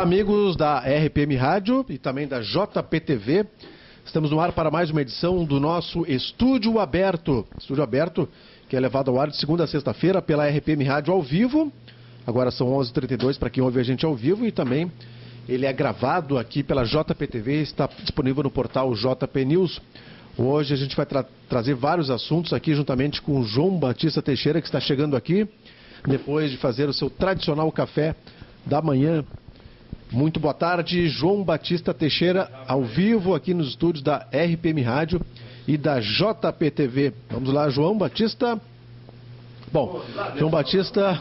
amigos da RPM Rádio e também da JPTV. Estamos no ar para mais uma edição do nosso Estúdio Aberto. Estúdio Aberto que é levado ao ar de segunda a sexta-feira pela RPM Rádio ao vivo. Agora são 11h32 para quem ouve a gente ao vivo, e também ele é gravado aqui pela JPTV, está disponível no portal JP News. Hoje a gente vai trazer vários assuntos aqui juntamente com o João Batista Teixeira, que está chegando aqui depois de fazer o seu tradicional café da manhã. Muito boa tarde, João Batista Teixeira, ao vivo aqui nos estúdios da RPM Rádio e da JPTV. Vamos lá, João Batista. Bom, João Batista,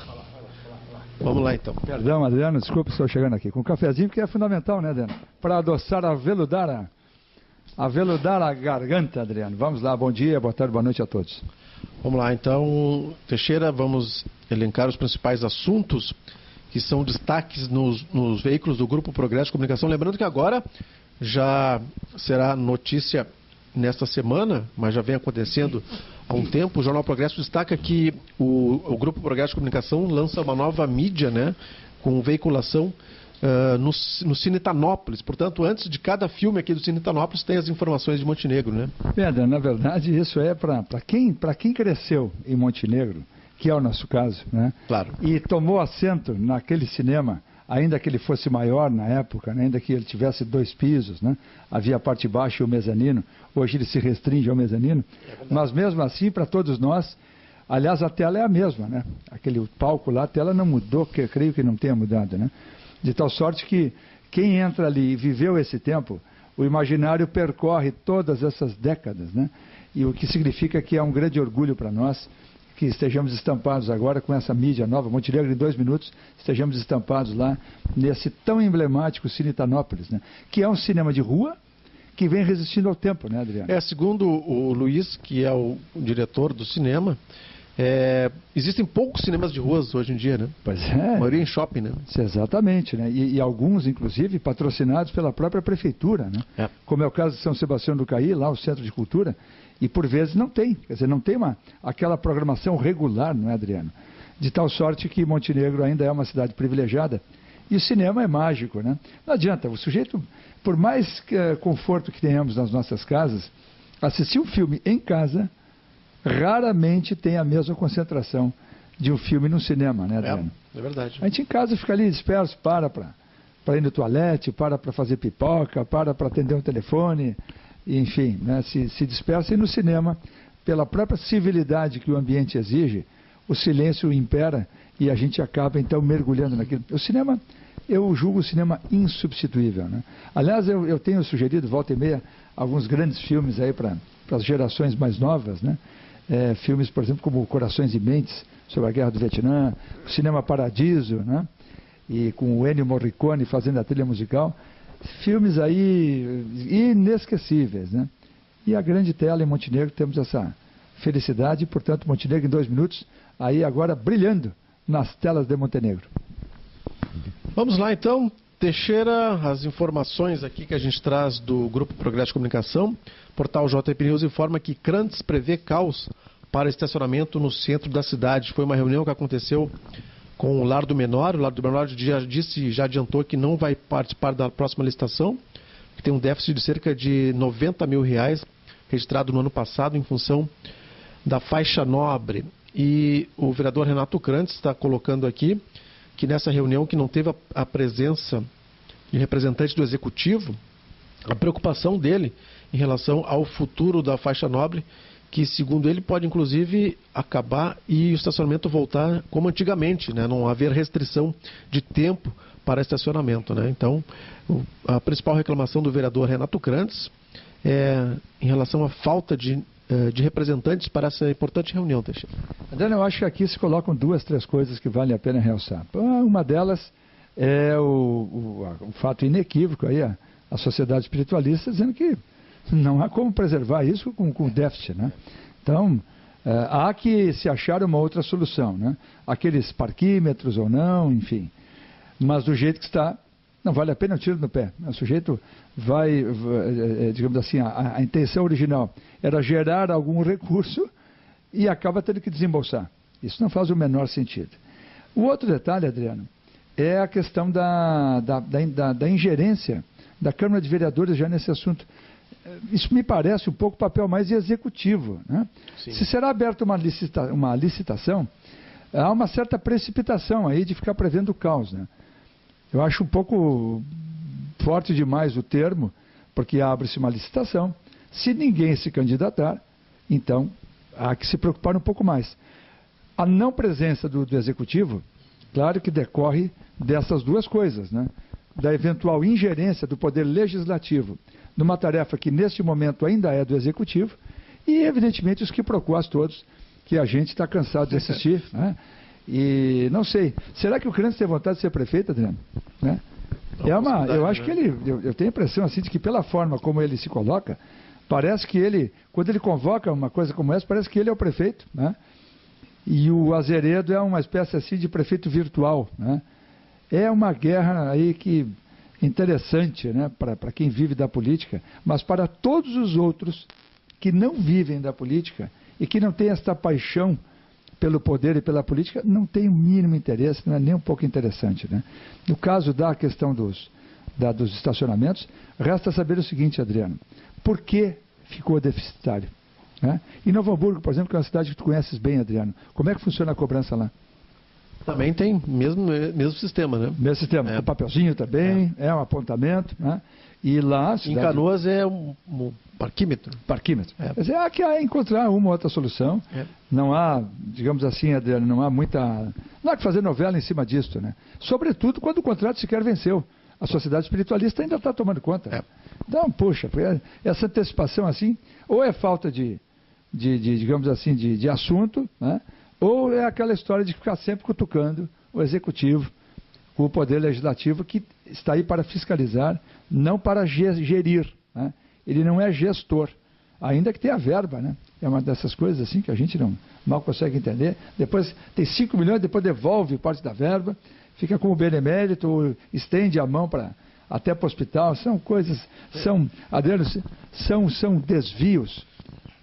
vamos lá então. Perdão, Adriano, desculpa, estou chegando aqui com um cafezinho, que é fundamental, né, Adriano? Para adoçar, aveludar a garganta, Adriano. Vamos lá, bom dia, boa tarde, boa noite a todos. Vamos lá então, Teixeira, vamos elencar os principais assuntos que são destaques nos veículos do Grupo Progresso de Comunicação. Lembrando que agora já será notícia nesta semana, mas já vem acontecendo há um tempo. O Jornal Progresso destaca que o Grupo Progresso de Comunicação lança uma nova mídia, né, com veiculação no Cine Tanópolis. Portanto, antes de cada filme aqui do Cine Tanópolis tem as informações de Montenegro, né? Pedro, na verdade isso é para quem cresceu em Montenegro, que é o nosso caso, né? Claro. E tomou assento naquele cinema, ainda que ele fosse maior na época, né? Ainda que ele tivesse 2 pisos, né? Havia a parte baixa e o mezanino. Hoje ele se restringe ao mezanino. Mas mesmo assim, para todos nós, aliás, a tela é a mesma, né? Aquele palco lá, a tela não mudou, que eu creio que não tenha mudado, né? De tal sorte que quem entra ali e viveu esse tempo, o imaginário percorre todas essas décadas, né? E o que significa que é um grande orgulho para nós que estejamos estampados agora com essa mídia nova, Montenegro em 2 minutos, estejamos estampados lá nesse tão emblemático Cine Tanópolis, né? Que é um cinema de rua que vem resistindo ao tempo, né, Adriano? Segundo o Luiz, que é o diretor do cinema, existem poucos cinemas de ruas hoje em dia, né? Pois é. A maioria em shopping, né? Exatamente, né? E alguns, inclusive, patrocinados pela própria prefeitura, né? Como é o caso de São Sebastião do Caí, lá o Centro de Cultura, e por vezes não tem, quer dizer, não tem aquela programação regular, não é, Adriano? De tal sorte que Montenegro ainda é uma cidade privilegiada, e o cinema é mágico, né? Não adianta, o sujeito, por mais conforto que tenhamos nas nossas casas, assistir um filme em casa raramente tem a mesma concentração de um filme no cinema, né, Adriano? É verdade. A gente em casa fica ali disperso, para ir no toalete, para fazer pipoca, para atender um telefone, enfim, né, se dispersa. E no cinema, pela própria civilidade que o ambiente exige, o silêncio impera e a gente acaba então mergulhando naquilo. O cinema, eu julgo o cinema insubstituível, né? Aliás, eu tenho sugerido, volta e meia, alguns grandes filmes aí para as gerações mais novas, né? Filmes, por exemplo, como Corações e Mentes, sobre a Guerra do Vietnã, o Cinema Paradiso, né? E com o Ennio Morricone fazendo a trilha musical. Filmes aí inesquecíveis, né? E a grande tela em Montenegro, temos essa felicidade, portanto, Montenegro em 2 minutos, aí agora brilhando nas telas de Montenegro. Vamos lá então, Teixeira, as informações aqui que a gente traz do Grupo Progresso de Comunicação. Portal JP News informa que Crantes prevê caos para estacionamento no centro da cidade. Foi uma reunião que aconteceu com o Lar do Menor. O Lar do Menor já adiantou que não vai participar da próxima licitação, que tem um déficit de cerca de R$90 mil registrado no ano passado em função da faixa nobre. E o vereador Renato Crantes está colocando aqui que nessa reunião, que não teve a presença de representante do Executivo, a preocupação dele em relação ao futuro da faixa nobre, que segundo ele pode inclusive acabar e o estacionamento voltar como antigamente, né? Não haver restrição de tempo para estacionamento, né? Então, a principal reclamação do vereador Renato Crantes é em relação à falta de representantes para essa importante reunião, Teixeira. Adriano, eu acho que aqui se colocam 2, 3 coisas que valem a pena realçar. Uma delas é o fato inequívoco aí, a sociedade espiritualista dizendo que não há como preservar isso com déficit, né? Então, há que se achar uma outra solução, né? Aqueles parquímetros ou não, enfim. Mas do jeito que está, não vale a pena um tiro no pé. O sujeito vai, digamos assim, a intenção original era gerar algum recurso e acaba tendo que desembolsar. Isso não faz o menor sentido. O outro detalhe, Adriano, é a questão da ingerência da Câmara de Vereadores já nesse assunto. Isso me parece um pouco papel mais executivo, né? Se será aberta uma licitação, há uma certa precipitação aí de ficar prevendo o caos, né? Eu acho um pouco forte demais o termo, porque abre-se uma licitação. Se ninguém se candidatar, então há que se preocupar um pouco mais. A não presença do executivo, claro que decorre dessas duas coisas, né? Da eventual ingerência do poder legislativo numa tarefa que neste momento ainda é do executivo, e evidentemente os quiproquós todos que a gente está cansado de assistir, né? E não sei, será que o Crantes tem vontade de ser prefeito, Adriano? Né? Eu acho que eu tenho a impressão assim de que pela forma como ele se coloca, parece que ele, quando ele convoca uma coisa como essa, parece que ele é o prefeito, né? E o Azeredo é uma espécie assim de prefeito virtual, né? É uma guerra aí que interessante, né, para quem vive da política, mas para todos os outros que não vivem da política e que não têm esta paixão pelo poder e pela política, não tem o mínimo interesse, não é nem um pouco interessante, né? No caso da questão dos estacionamentos, resta saber o seguinte, Adriano, por que ficou deficitário? Né? Em Novo Hamburgo, por exemplo, que é uma cidade que tu conheces bem, Adriano, como é que funciona a cobrança lá? Também tem mesmo sistema, né? Mesmo sistema, o papelzinho também, é um apontamento, né? E lá... Em Canoas é um parquímetro. Parquímetro. Quer dizer, há que encontrar uma ou outra solução. Não há, digamos assim, Adriano, não há que fazer novela em cima disso, né? Sobretudo quando o contrato sequer venceu. A sociedade espiritualista ainda está tomando conta. Então, puxa, essa antecipação assim, ou é falta digamos assim, de assunto, né? Ou é aquela história de ficar sempre cutucando o executivo, o poder legislativo, que está aí para fiscalizar, não para gerir, né? Ele não é gestor, ainda que tenha verba, né? É uma dessas coisas assim que a gente mal consegue entender. Depois tem 5 milhões, depois devolve parte da verba, fica como benemérito, ou estende a mão até para o hospital. São coisas, Adriano, são desvios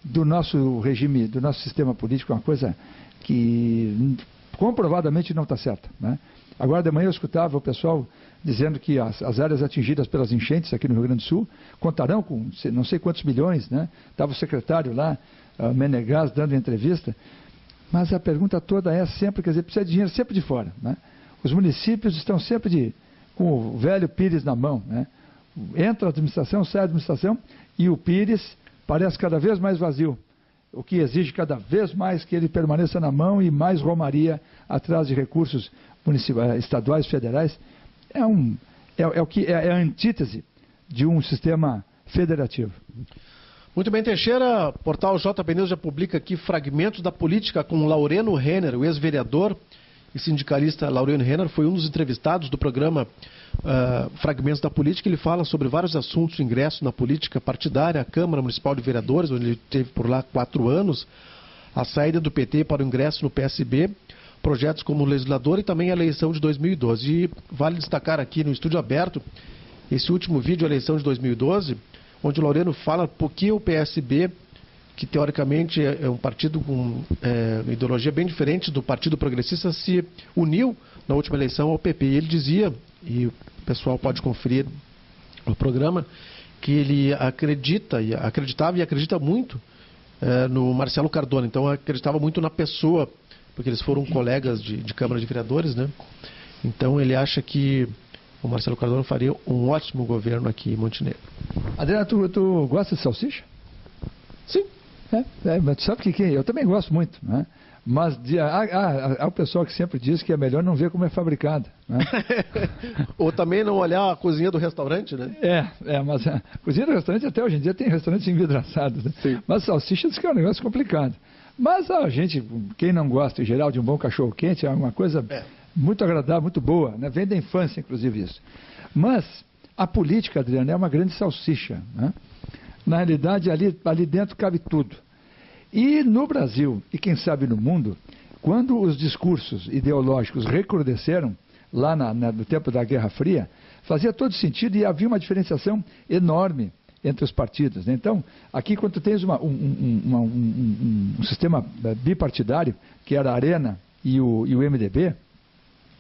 do nosso regime, do nosso sistema político, uma coisa que comprovadamente não está certa, né? Agora de manhã eu escutava o pessoal dizendo que as áreas atingidas pelas enchentes aqui no Rio Grande do Sul contarão com não sei quantos milhões, né? Estava o secretário lá, Menegas, dando entrevista, mas a pergunta toda é sempre, quer dizer, precisa de dinheiro sempre de fora, né? Os municípios estão sempre com o velho Pires na mão, né? Entra a administração, sai a administração e o Pires parece cada vez mais vazio, o que exige cada vez mais que ele permaneça na mão e mais romaria atrás de recursos municipais, estaduais, federais. É a antítese de um sistema federativo. Muito bem, Teixeira. Portal JP News já publica aqui fragmentos da política com Laureno Renner, o ex-vereador e sindicalista Laureno Renner foi um dos entrevistados do programa Fragmentos da Política. Ele fala sobre vários assuntos, ingresso na política partidária, a Câmara Municipal de Vereadores, onde ele teve por lá 4 anos, a saída do PT para o ingresso no PSB, projetos como legislador e também a eleição de 2012. E vale destacar aqui no Estúdio Aberto esse último vídeo, a eleição de 2012, onde o Laureno fala por que o PSB, que teoricamente é um partido com ideologia bem diferente do Partido Progressista, se uniu na última eleição ao PP. E ele dizia, e o pessoal pode conferir no programa, que ele acreditava e acredita muito no Marcelo Cardona. Então acreditava muito na pessoa, porque eles foram colegas de Câmara de Vereadores, né? Então ele acha que o Marcelo Cardona faria um ótimo governo aqui em Montenegro. Adriano, tu gosta de salsicha? Sim. Mas tu sabe que eu também gosto muito, né? Mas há o pessoal que sempre diz que é melhor não ver como é fabricada, né? Ou também não olhar a cozinha do restaurante, né? Mas a cozinha do restaurante até hoje em dia tem restaurantes envidraçados, né? Sim. Mas salsicha diz que é um negócio complicado. Mas a gente, quem não gosta em geral de um bom cachorro quente, é uma coisa muito agradável, muito boa, né? Vem da infância, inclusive, isso. Mas a política, Adriano, é uma grande salsicha, né? Na realidade, ali dentro cabe tudo. E no Brasil, e quem sabe no mundo, quando os discursos ideológicos recrudesceram, lá no tempo da Guerra Fria, fazia todo sentido e havia uma diferenciação enorme entre os partidos, né? Então, aqui quando tu tens um sistema bipartidário, que era a Arena e o MDB,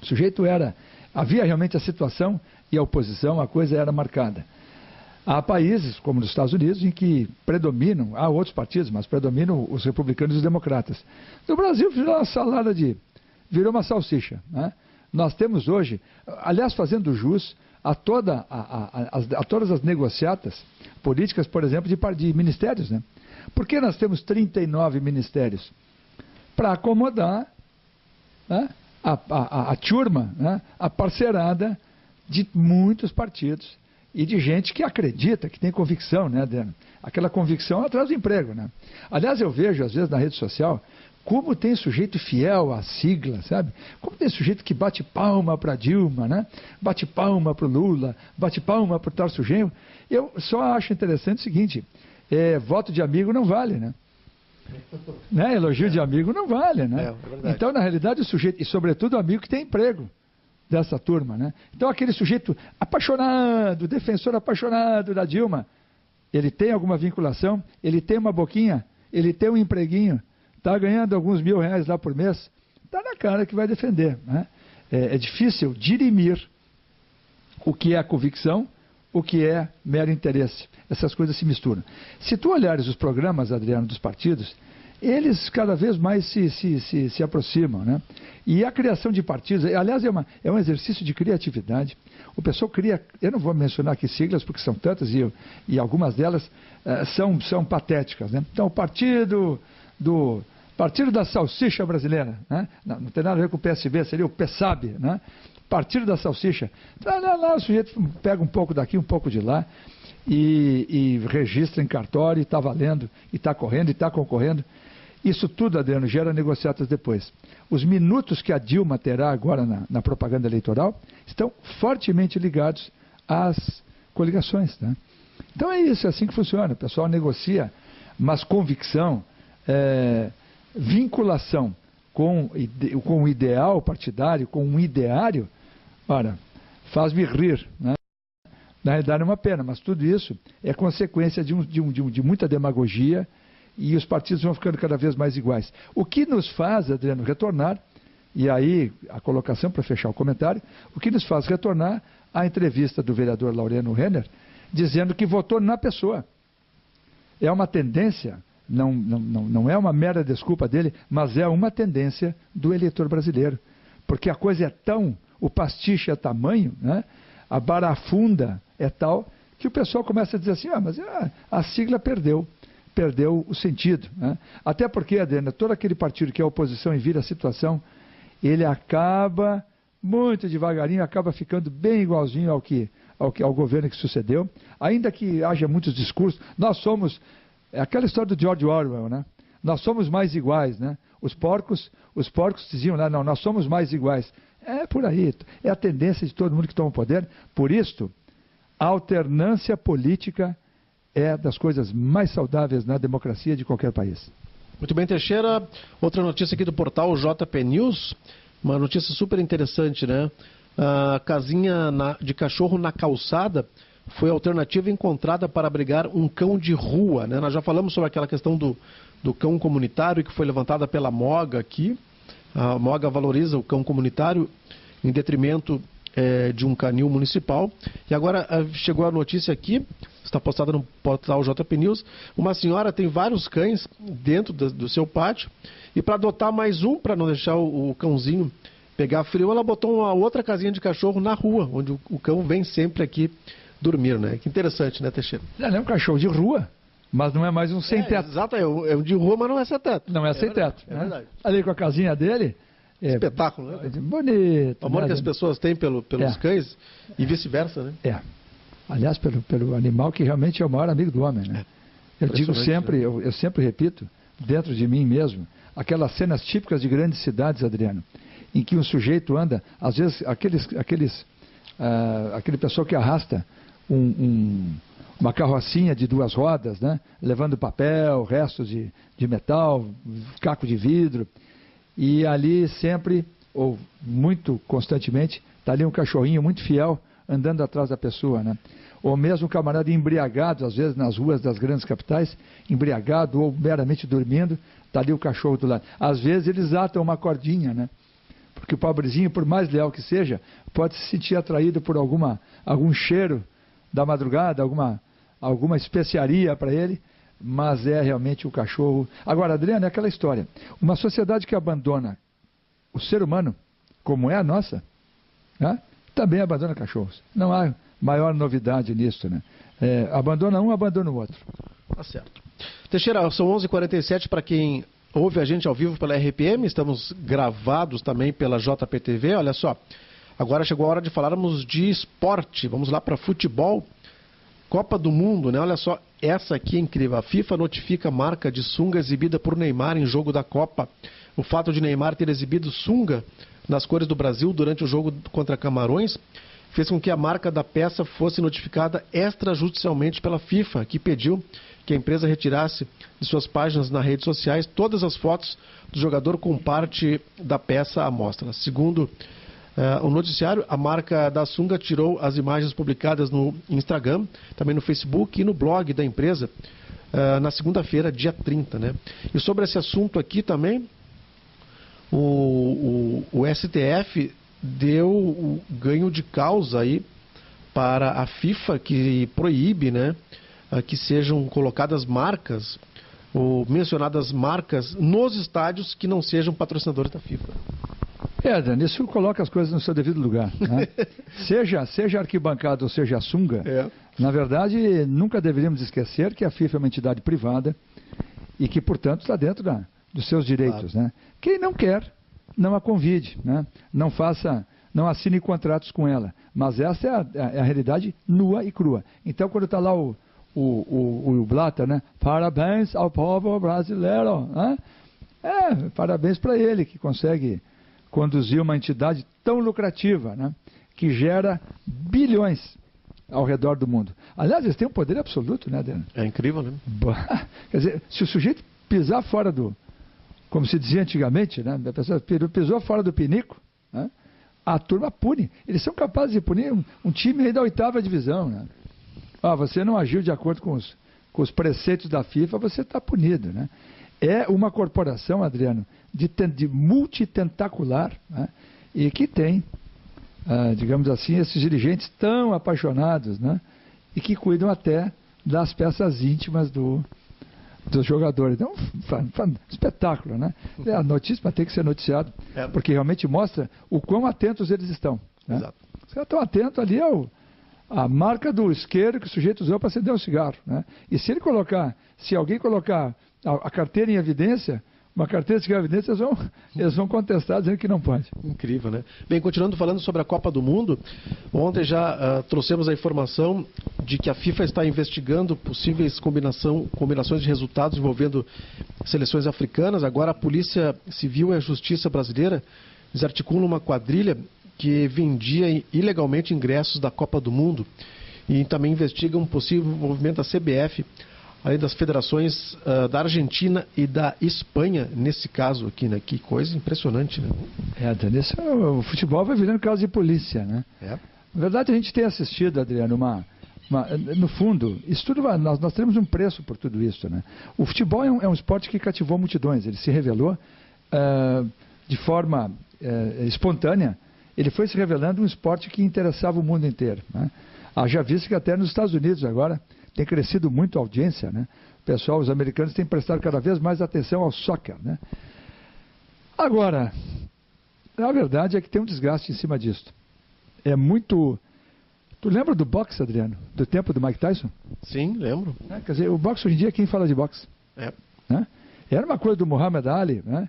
o sujeito era Havia realmente a situação e a oposição, a coisa era marcada. Há países, como nos Estados Unidos, em que predominam, há outros partidos, mas predominam os republicanos e os democratas. No Brasil virou uma salada virou uma salsicha, né? Nós temos hoje, aliás, fazendo jus a todas as negociatas políticas, por exemplo, de ministérios, né? Por que nós temos 39 ministérios? Para acomodar, né, a turma, né, a parcerada de muitos partidos e de gente que acredita, que tem convicção, né, aquela convicção atrás do emprego, né? Aliás, eu vejo, às vezes, na rede social, como tem sujeito fiel à sigla, sabe? Como tem sujeito que bate palma para Dilma, né? Bate palma para o Lula, bate palma para o Tarso Genro. Eu só acho interessante o seguinte, voto de amigo não vale, né? Elogio de amigo não vale, né? Então, na realidade, o sujeito, e sobretudo o amigo que tem emprego dessa turma, né? Então, aquele sujeito apaixonado, defensor apaixonado da Dilma, ele tem alguma vinculação, ele tem uma boquinha, ele tem um empreguinho, está ganhando alguns R$1.000 lá por mês, está na cara que vai defender, né? É difícil dirimir o que é convicção, o que é mero interesse. Essas coisas se misturam. Se tu olhares os programas, Adriano, dos partidos, eles cada vez mais se aproximam, né? E a criação de partidos, aliás, é um exercício de criatividade. O pessoal cria, eu não vou mencionar aqui siglas, porque são tantas, e algumas delas são patéticas, né? Então, o Partido da Salsicha Brasileira, né? Não tem nada a ver com o PSB, seria o PSAB, né? Partido da Salsicha. Lá o sujeito pega um pouco daqui, um pouco de lá, e registra em cartório, e está valendo, e está correndo, e está concorrendo. Isso tudo, Adriano, gera negociatas depois. Os minutos que a Dilma terá agora na propaganda eleitoral estão fortemente ligados às coligações, né? Então é isso, é assim que funciona. O pessoal negocia, mas convicção, vinculação com o ideal partidário, com um ideário, ora, faz-me rir, né? Na realidade é uma pena, mas tudo isso é consequência de muita demagogia, e os partidos vão ficando cada vez mais iguais. O que nos faz, Adriano, retornar, e aí a colocação para fechar o comentário, o que nos faz retornar à entrevista do vereador Laureano Renner, dizendo que votou na pessoa. É uma tendência, não é uma mera desculpa dele, mas é uma tendência do eleitor brasileiro. Porque a coisa é tão, o pastiche é tamanho, né? A barafunda é tal, que o pessoal começa a dizer assim, mas a sigla perdeu o sentido, né? Até porque, Adriana, todo aquele partido que é oposição e vira a situação, ele acaba, muito devagarinho, acaba ficando bem igualzinho ao governo que sucedeu, ainda que haja muitos discursos. Nós somos, aquela história do George Orwell, né? Nós somos mais iguais, né? Os porcos diziam lá, não, nós somos mais iguais. É por aí, é a tendência de todo mundo que toma o poder. Por isto, a alternância política é das coisas mais saudáveis na democracia de qualquer país. Muito bem, Teixeira. Outra notícia aqui do portal JP News, uma notícia super interessante, né? A casinha de cachorro na calçada foi a alternativa encontrada para abrigar um cão de rua, né? Nós já falamos sobre aquela questão do cão comunitário que foi levantada pela Moga aqui. A Moga valoriza o cão comunitário em detrimento de um canil municipal. E agora chegou a notícia aqui, está postada no portal JP News, uma senhora tem vários cães dentro do seu pátio, e para adotar mais um, para não deixar o cãozinho pegar frio, ela botou uma outra casinha de cachorro na rua, onde o cão vem sempre aqui dormir, né? Que interessante, né, Teixeira? Ele é um cachorro de rua, mas não é mais um sem teto. Exato, é um de rua, mas não é sem teto. Não é sem teto. É verdade. Ali com a casinha dele... Espetáculo, né? Bonito. O amor que as pessoas têm pelos cães e vice-versa, né? Aliás, pelo animal que realmente é o maior amigo do homem, né? Eu digo sempre, né? eu sempre repito, dentro de mim mesmo, aquelas cenas típicas de grandes cidades, Adriano, em que um sujeito anda, às vezes aquele pessoal que arrasta uma carrocinha de 2 rodas, né? Levando papel, restos de metal, caco de vidro. E ali sempre, ou muito constantemente, está ali um cachorrinho muito fiel andando atrás da pessoa, né? Ou mesmo um camarada embriagado, às vezes nas ruas das grandes capitais, embriagado ou meramente dormindo, está ali o cachorro do lado. Às vezes eles atam uma cordinha, né? Porque o pobrezinho, por mais leal que seja, pode se sentir atraído por algum cheiro da madrugada, alguma especiaria para ele, mas é realmente o cachorro. Agora, Adriano, é aquela história. Uma sociedade que abandona o ser humano, como é a nossa, né, também abandona cachorros. Não há maior novidade nisso, né? Abandona um, abandona o outro. Tá certo. Teixeira, são 11h47 para quem ouve a gente ao vivo pela RPM, estamos gravados também pela JPTV. Olha só, agora chegou a hora de falarmos de esporte. Vamos lá para futebol. Copa do Mundo, né? Olha só, essa aqui é incrível. A FIFA notifica a marca de sunga exibida por Neymar em jogo da Copa. O fato de Neymar ter exibido sunga nas cores do Brasil durante o jogo contra Camarões fez com que a marca da peça fosse notificada extrajudicialmente pela FIFA, que pediu que a empresa retirasse de suas páginas nas redes sociais todas as fotos do jogador com parte da peça à mostra. Segundo o noticiário, a marca da sunga tirou as imagens publicadas no Instagram, também no Facebook e no blog da empresa na segunda-feira, dia 30. Né? E sobre esse assunto aqui também, o STF deu o ganho de causa aí para a FIFA, que proíbe, né, que sejam colocadas marcas ou mencionadas marcas nos estádios que não sejam patrocinadores da FIFA. Dani, isso coloca as coisas no seu devido lugar. Né? seja arquibancada ou seja a sunga, na verdade, nunca deveríamos esquecer que a FIFA é uma entidade privada e que, portanto, está dentro dos seus direitos. Claro. Né? Quem não quer, não a convide, né? Não assine contratos com ela. Mas essa é a realidade nua e crua. Então, quando está lá o Blatter, né? Parabéns ao povo brasileiro. Né? Parabéns para ele, que consegue conduzir uma entidade tão lucrativa, né? Que gera bilhões ao redor do mundo. Aliás, eles têm um poder absoluto, né, Adriano? É incrível, né? Quer dizer, se o sujeito pisar fora como se dizia antigamente, né? A pessoa pisou fora do pinico, né? A turma pune. Eles são capazes de punir um time aí da 8ª divisão, né? Você não agiu de acordo com os preceitos da FIFA, você está punido, né? É uma corporação, Adriano, de multitentacular, né? E que tem, digamos assim, esses dirigentes tão apaixonados, né? E que cuidam até das peças íntimas dos jogadores. Então, espetáculo, né? A notícia tem que ser noticiado, porque realmente mostra o quão atentos eles estão. Né? Exato. Os caras estão atentos ali à marca do isqueiro que o sujeito usou para acender um cigarro. Né? E se alguém colocar a carteira em evidência, uma carteira de cigarro em evidência, eles vão contestar dizendo que não pode. Incrível, né? Bem, continuando falando sobre a Copa do Mundo, ontem já trouxemos a informação de que a FIFA está investigando possíveis combinações de resultados envolvendo seleções africanas. Agora a Polícia Civil e a Justiça Brasileira desarticulam uma quadrilha que vendia ilegalmente ingressos da Copa do Mundo e também investigam um possível envolvimento da CBF, além das federações da Argentina e da Espanha, nesse caso aqui, né? Que coisa impressionante, né? O futebol vai virando caso de polícia, né? Na verdade, a gente tem assistido, Adriano, no fundo, isso tudo nós temos um preço por tudo isso, né? O futebol é um esporte que cativou multidões, ele se revelou de forma espontânea, ele foi se revelando um esporte que interessava o mundo inteiro, né? Haja visto que até nos Estados Unidos agora tem crescido muito a audiência, né? Os americanos têm prestado cada vez mais atenção ao soccer, né? Agora, a verdade é que tem um desgaste em cima disso. É muito... Tu lembra do boxe, Adriano? Do tempo do Mike Tyson? Sim, lembro. Quer dizer, o boxe hoje em dia, quem fala de boxe? Né? Era uma coisa do Muhammad Ali, né?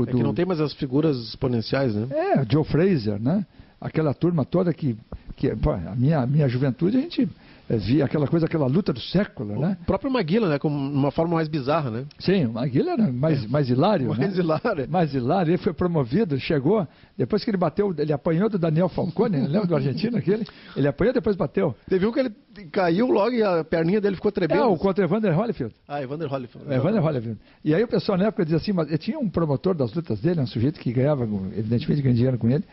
Que não tem mais as figuras exponenciais, né? Joe Frazier, né? Aquela turma toda que a minha juventude, a gente via aquela luta do século, né? O próprio Maguila, né? Com uma forma mais bizarra, né? Sim, o Maguila era mais hilário, né? Mais hilário. Ele foi promovido, chegou, depois que ele bateu, ele apanhou do Daniel Falcone, lembra do argentino aquele? Ele apanhou, depois bateu. Teve um que ele caiu logo e a perninha dele ficou tremendo. Contra Evander Holyfield. Evander Holyfield. Evander Holyfield. E aí o pessoal na época dizia assim, mas tinha um promotor das lutas dele, um sujeito que ganhava, evidentemente, ganhava dinheiro com ele,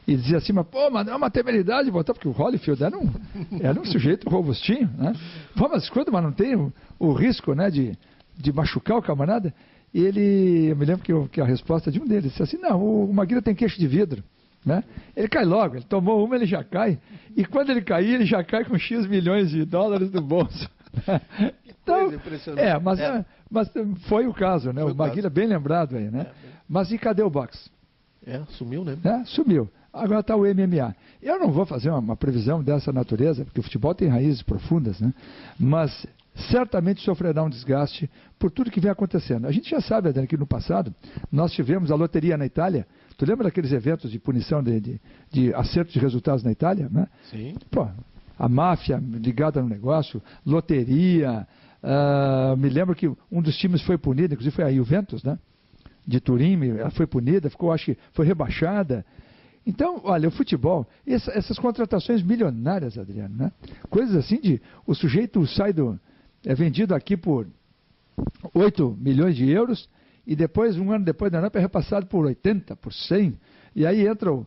e dizia assim, mas não é uma temeridade botar, porque o Holyfield era um sujeito robustinho, né? Mas não tem o risco, né, de machucar o camarada. eu me lembro que a resposta de um deles disse assim, não, o Maguila tem queixo de vidro. Né? Ele cai logo, ele tomou uma, ele já cai, e quando ele cair, ele já cai com X milhões de dólares no bolso. Então, mas foi o caso, né? O Maguila bem lembrado aí, né? Mas e cadê o boxe? Sumiu, né? Sumiu. Agora está o MMA. Eu não vou fazer uma previsão dessa natureza, porque o futebol tem raízes profundas, né? Mas certamente sofrerá um desgaste por tudo que vem acontecendo. A gente já sabe, Adriano, que no passado nós tivemos a loteria na Itália. Tu lembra daqueles eventos de punição de acerto de resultados na Itália? Né? Sim. Pô, a máfia ligada no negócio, loteria. Me lembro que um dos times foi punido, inclusive foi a Juventus, né? De Turim, ela foi punida, acho que foi rebaixada. Então, olha, o futebol, essas contratações milionárias, Adriano, né? Coisas assim o sujeito é vendido aqui por 8 milhões de euros e depois, um ano depois da Europa, é repassado por 80, por 100. E aí entra o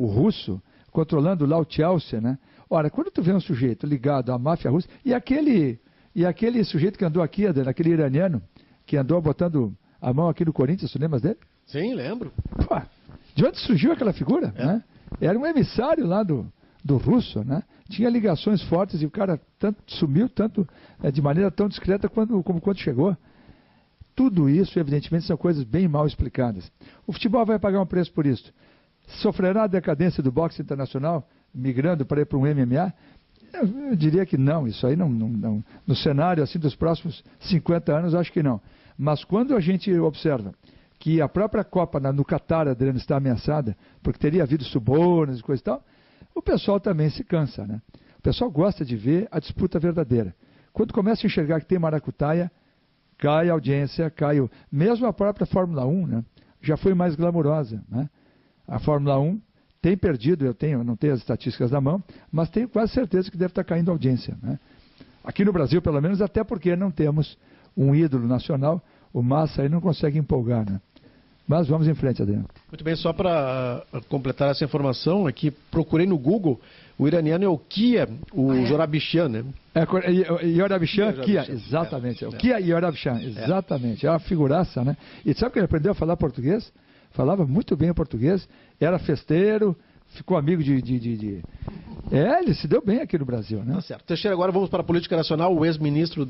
russo controlando lá o Chelsea, né? Ora, quando tu vê um sujeito ligado à máfia russa, e aquele sujeito que andou aqui, Adriano, aquele iraniano, que andou botando a mão aqui no Corinthians, tu lembras dele? Sim, lembro. Pô, de onde surgiu aquela figura? Né? Era um emissário lá do russo, né? Tinha ligações fortes e o cara sumiu de maneira tão discreta como quando chegou. Tudo isso, evidentemente, são coisas bem mal explicadas. O futebol vai pagar um preço por isso. Sofrerá a decadência do boxe internacional, migrando para ir para um MMA? Eu diria que não, isso aí não. No cenário assim dos próximos 50 anos, acho que não. Mas quando a gente observa que a própria Copa no Catar, Adriano, está ameaçada, porque teria havido subornos e coisa e tal, o pessoal também se cansa, né? O pessoal gosta de ver a disputa verdadeira. Quando começa a enxergar que tem maracutaia, cai a audiência, mesmo a própria Fórmula 1, né? Já foi mais glamurosa, né? A Fórmula 1 tem perdido, eu não tenho as estatísticas na mão, mas tenho quase certeza que deve estar caindo a audiência, né? Aqui no Brasil, pelo menos, até porque não temos um ídolo nacional, o Massa aí não consegue empolgar, né? Mas vamos em frente, Adriano. Muito bem, só para completar essa informação, aqui procurei no Google, o iraniano é o Kia, Jorabichian, né? Jorabichian, Kia, exatamente. O Kia Jorabichian, exatamente. É uma figuraça, né? E sabe que ele aprendeu a falar português? Falava muito bem o português, era festeiro, ficou amigo ele se deu bem aqui no Brasil, né? Tá certo. Teixeira, agora vamos para a política nacional. O ex-ministro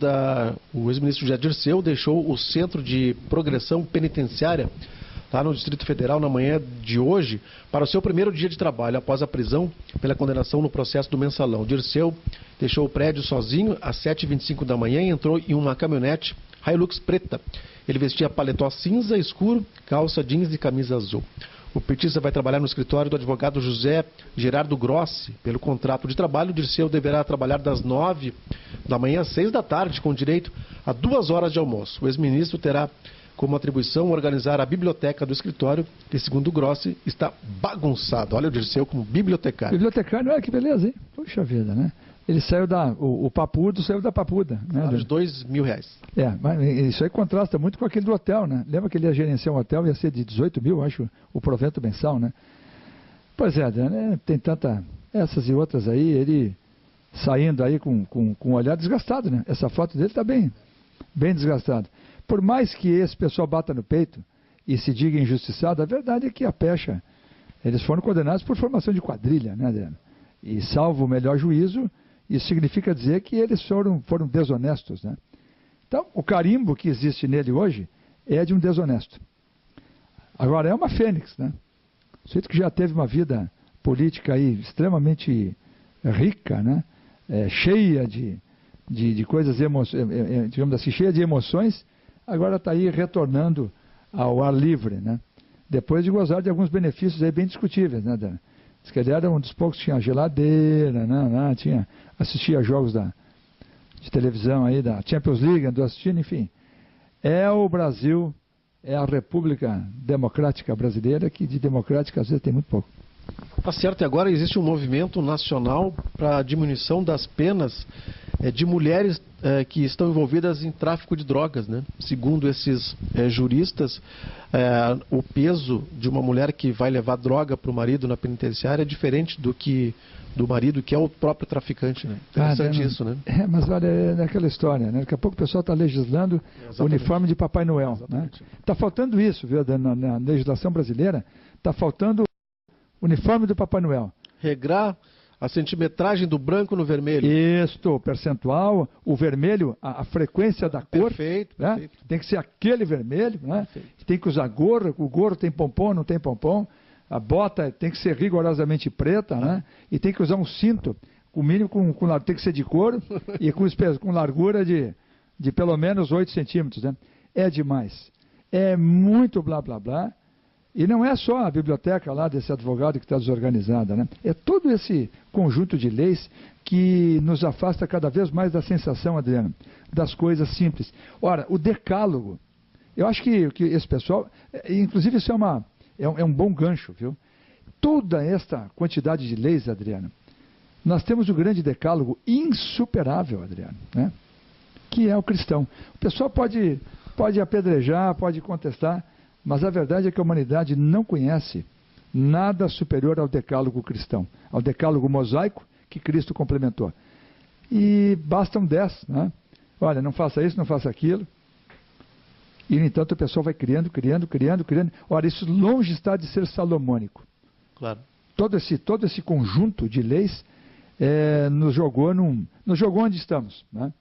José Dirceu deixou o Centro de Progressão Penitenciária lá no Distrito Federal na manhã de hoje para o seu primeiro dia de trabalho após a prisão pela condenação no processo do Mensalão. Dirceu deixou o prédio sozinho às 7h25 da manhã e entrou em uma caminhonete Hilux preta. Ele vestia paletó cinza escuro, calça jeans e camisa azul. O petista vai trabalhar no escritório do advogado José Gerardo Grossi. Pelo contrato de trabalho, Dirceu deverá trabalhar das 9 da manhã às 6 da tarde, com direito a 2 horas de almoço. O ex-ministro terá como atribuição organizar a biblioteca do escritório, que, segundo Grossi, está bagunçada. Olha o Dirceu como bibliotecário. Bibliotecário, olha que beleza, hein? Puxa vida, né? Ele saiu o Papudo saiu da Papuda. Né? Os R$2.000. Mas isso aí contrasta muito com aquele do hotel, né? Lembra que ele ia gerenciar um hotel, ia ser de 18 mil, acho, o provento mensal, né? Pois é, né? Tem essas e outras aí, ele saindo aí com o olhar desgastado, né? Essa foto dele está bem desgastado. Por mais que esse pessoal bata no peito e se diga injustiçado, a verdade é que a pecha, eles foram condenados por formação de quadrilha, né, Adriano? E salvo o melhor juízo, isso significa dizer que eles foram desonestos, né? Então, o carimbo que existe nele hoje é de um desonesto. Agora, é uma fênix, né? O sujeito que já teve uma vida política aí extremamente rica, né? Cheia de coisas, digamos assim, cheia de emoções, agora está aí retornando ao ar livre, né? Depois de gozar de alguns benefícios aí bem discutíveis, né, Dan? Diz que ele era um dos poucos que tinha geladeira, né? Assistia a jogos de televisão aí, da Champions League, andou assistindo, enfim. É o Brasil, é a República Democrática Brasileira, que de democrática às vezes tem muito pouco. Tá certo, e agora existe um movimento nacional para a diminuição das penas de mulheres que estão envolvidas em tráfico de drogas, né? Segundo esses juristas, o peso de uma mulher que vai levar droga para o marido na penitenciária é diferente do marido, que é o próprio traficante, né? Interessante isso, né? Mas olha, é aquela história, né? Daqui a pouco o pessoal está legislando o uniforme de Papai Noel, né? Está faltando isso, viu? Na legislação brasileira, está faltando o uniforme do Papai Noel. Regrar a centimetragem do branco no vermelho. Isso, o percentual, o vermelho, a frequência da cor. Perfeito, né? perfeito. Tem que ser aquele vermelho, né? Tem que usar gorro, o gorro tem pompom, não tem pompom. A bota tem que ser rigorosamente preta, né? E tem que usar um cinto, o mínimo tem que ser de couro e com largura de pelo menos 8 centímetros, né? É demais. É muito blá blá blá. E não é só a biblioteca lá desse advogado que está desorganizada, né? É todo esse conjunto de leis que nos afasta cada vez mais da sensação, Adriano, das coisas simples. Ora, o decálogo, eu acho que esse pessoal, inclusive isso é um bom gancho, viu? Toda esta quantidade de leis, Adriano, nós temos o grande decálogo insuperável, Adriano, né? Que é o cristão. O pessoal pode apedrejar, pode contestar, mas a verdade é que a humanidade não conhece nada superior ao decálogo cristão, ao decálogo mosaico que Cristo complementou. E bastam 10, né? Olha, não faça isso, não faça aquilo. E, no entanto, o pessoal vai criando. Ora, isso longe está de ser salomônico. Claro. Todo esse conjunto de leis nos jogou onde estamos, né?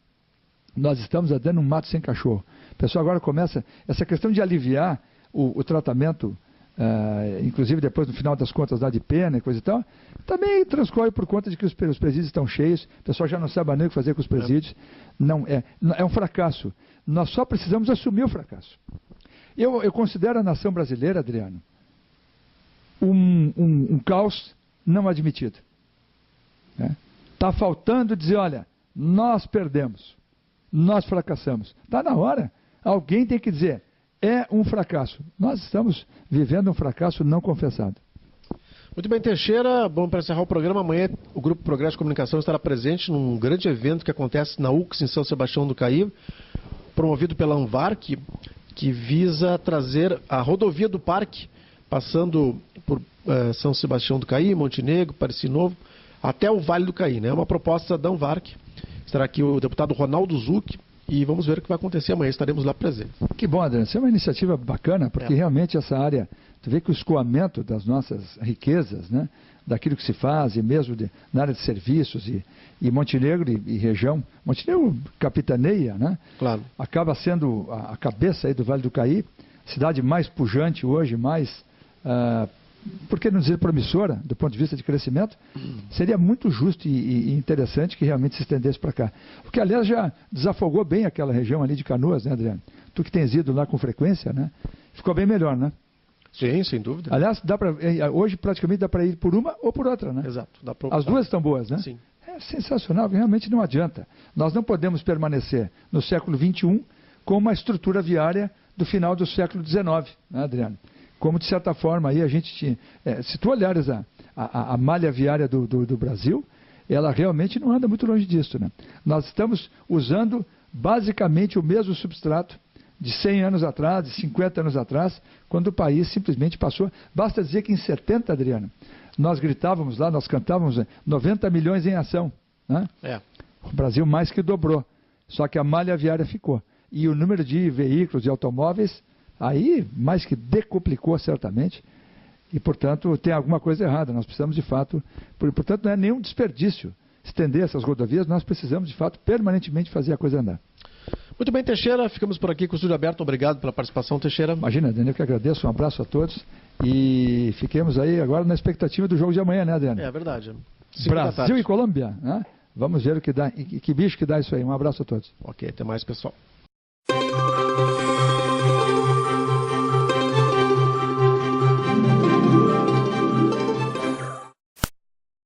Nós estamos até num mato sem cachorro. O pessoal agora começa, essa questão de aliviar o tratamento, inclusive depois no final das contas lá de pena e coisa e tal, também transcorre por conta de que os presídios estão cheios, o pessoal já não sabe nem o que fazer com os presídios. Não, é um fracasso. Nós só precisamos assumir o fracasso. Eu considero a nação brasileira, Adriano, um caos não admitido. Está faltando dizer, olha, nós perdemos, nós fracassamos. Está na hora. Alguém tem que dizer, é um fracasso. Nós estamos vivendo um fracasso não confessado. Muito bem, Teixeira. Bom, para encerrar o programa, amanhã o Grupo Progresso de Comunicação estará presente num grande evento que acontece na UX, em São Sebastião do Caí, promovido pela Anvarc, que visa trazer a rodovia do Parque, passando por São Sebastião do Caí, Montenegro, Parecis Novo, até o Vale do Caí, né? É uma proposta da Anvarc. Estará aqui o deputado Ronaldo Zucchi e vamos ver o que vai acontecer amanhã. Estaremos lá presentes. Que bom, Adriano. Isso é uma iniciativa bacana, porque realmente essa área, tu vê que o escoamento das nossas riquezas, né? Daquilo que se faz, e mesmo na área de serviços, e Montenegro e região, Montenegro capitaneia, né? Claro. Acaba sendo a cabeça aí do Vale do Caí, cidade mais pujante hoje, mais, por que não dizer promissora, do ponto de vista de crescimento. Seria muito justo e interessante que realmente se estendesse para cá. Porque, aliás, já desafogou bem aquela região ali de Canoas, né, Adriano? Tu que tens ido lá com frequência, né? Ficou bem melhor, né? Sim, sem dúvida. Aliás, hoje praticamente dá para ir por uma ou por outra, né? Exato. As duas estão boas, né? Sim. É sensacional, realmente não adianta. Nós não podemos permanecer no século XXI com uma estrutura viária do final do século XIX, né, Adriano? Como, de certa forma, aí a gente tinha... se tu olhares a malha viária do Brasil, ela realmente não anda muito longe disso, né? Nós estamos usando basicamente o mesmo substrato de 100 anos atrás, de 50 anos atrás, quando o país simplesmente passou. Basta dizer que em 70, Adriano, nós gritávamos lá, nós cantávamos 90 milhões em ação, né? O Brasil mais que dobrou, só que a malha viária ficou. E o número de veículos, de automóveis, aí mais que decuplicou certamente. E, portanto, tem alguma coisa errada. Nós precisamos, de fato... Portanto, não é nenhum desperdício estender essas rodovias. Nós precisamos, de fato, permanentemente fazer a coisa andar. Muito bem, Teixeira. Ficamos por aqui com o estúdio aberto. Obrigado pela participação, Teixeira. Imagina, Adriano, eu que agradeço. Um abraço a todos. E fiquemos aí agora na expectativa do jogo de amanhã, né, Adriano? É verdade. Brasil e Colômbia, né? Vamos ver o que dá. Que bicho que dá isso aí. Um abraço a todos. Ok, até mais, pessoal.